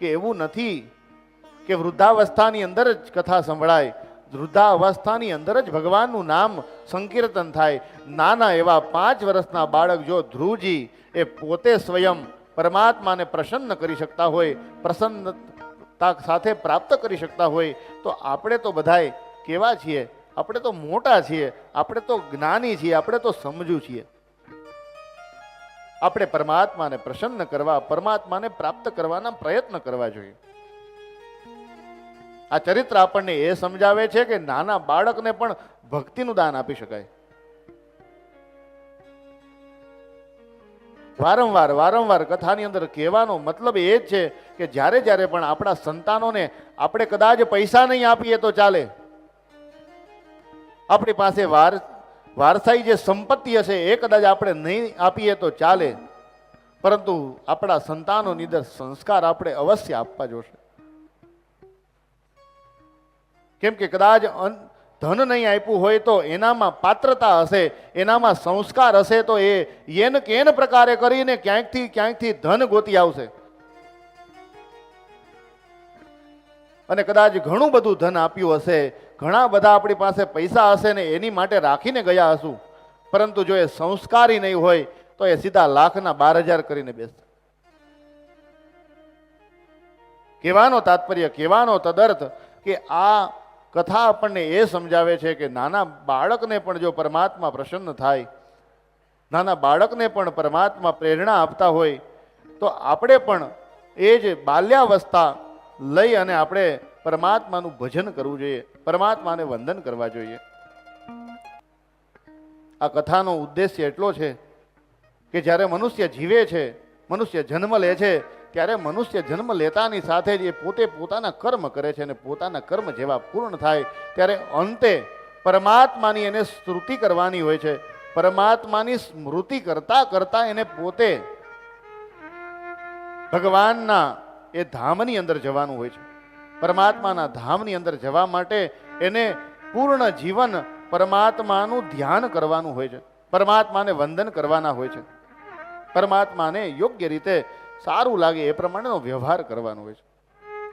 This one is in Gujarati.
કે એવું નથી કે વૃદ્ધાવસ્થાની અંદર જ કથા સંભળાય, વૃદ્ધાવસ્થાની અંદર જ ભગવાનનું નામ સંકીર્તન થાય. નાના એવા 5 વર્ષના બાળક જો ધ્રુવજી એ પોતે સ્વયં પરમાત્માને પ્રસન્ન કરી શકતા હોય, પ્રસન્નતા સાથે પ્રાપ્ત કરી શકતા હોય, તો આપણે તો બધાય કેવા છીએ? આપણે તો મોટા છીએ, આપણે તો જ્ઞાની છીએ, આપણે તો સમજુ છીએ. આપણે પરમાત્માને પ્રસન્ન કરવા, પરમાત્માને પ્રાપ્ત કરવાના પ્રયત્ન કરવા જોઈએ. આ ચરિત્ર આપણને એ સમજાવે છે કે નાના બાળકને પણ ભક્તિનું દાન આપી શકાય. વારંવાર કથાની અંદર કહેવાનો મતલબ એ જ છે કે જ્યારે જ્યારે પણ આપણા સંતાનોને આપણે કદાચ પૈસા નહીં આપીએ તો ચાલે, આપણી પાસે વારસાઈ જે સંપત્તિ હશે એ કદાચ આપણે નહીં આપીએ તો ચાલે, પરંતુ આપણા સંતાનોની અંદર સંસ્કાર આપણે અવશ્ય આપવા જોશે. કેમ કે કદાચ ધન નહીં આપ્યું હોય તો એનામાં પાત્રતા હશે, એનામાં સંસ્કાર હશે, તો એ એન કેન પ્રકારે કરીને ક્યાંકથી ધન ગોતી આવશે. અને કદાચ ઘણું બધું ધન આપ્યું હશે, ઘણા બધા આપણી પાસે પૈસા હશે ને એની માટે રાખીને ગયા હશું, પરંતુ જો એ સંસ્કારી નહીં હોય તો એ સીધા લાખના 12,000 કરીને બેસશે. કહેવાનો તાત્પર્ય, કહેવાનો તદર્થ કે આ કથા આપણને એ સમજાવે છે કે નાના બાળકને પણ જો પરમાત્મા પ્રસન્ન થાય, નાના બાળકને પણ પરમાત્મા પ્રેરણા આપતા હોય, તો આપણે પણ એ જ બાલ્યાવસ્થા લઈ અને આપણે પરમાત્માનું ભજન કરવું જોઈએ, પરમાત્માને વંદન કરવા જોઈએ. આ કથાનો ઉદ્દેશ્ય એટલો છે કે જ્યારે મનુષ્ય જીવે છે, મનુષ્ય જન્મ લે છે, ત્યારે મનુષ્ય જન્મ લેતાની સાથે જ એ પોતે પોતાના કર્મ કરે છે, અને પોતાના કર્મ જેવા પૂર્ણ થાય ત્યારે અંતે પરમાત્માની એને સ્તુતિ કરવાની હોય છે. પરમાત્માની સ્મૃતિ કરતા કરતા એને પોતે ભગવાનના એ ધામની અંદર જવાનું હોય છે. પરમાત્માના ધામની અંદર જવા માટે એને પૂર્ણ જીવન પરમાત્માનું ધ્યાન કરવાનું હોય છે, પરમાત્માને વંદન કરવાના હોય છે, પરમાત્માને યોગ્ય રીતે સારું લાગે એ પ્રમાણેનો વ્યવહાર કરવાનો હોય છે.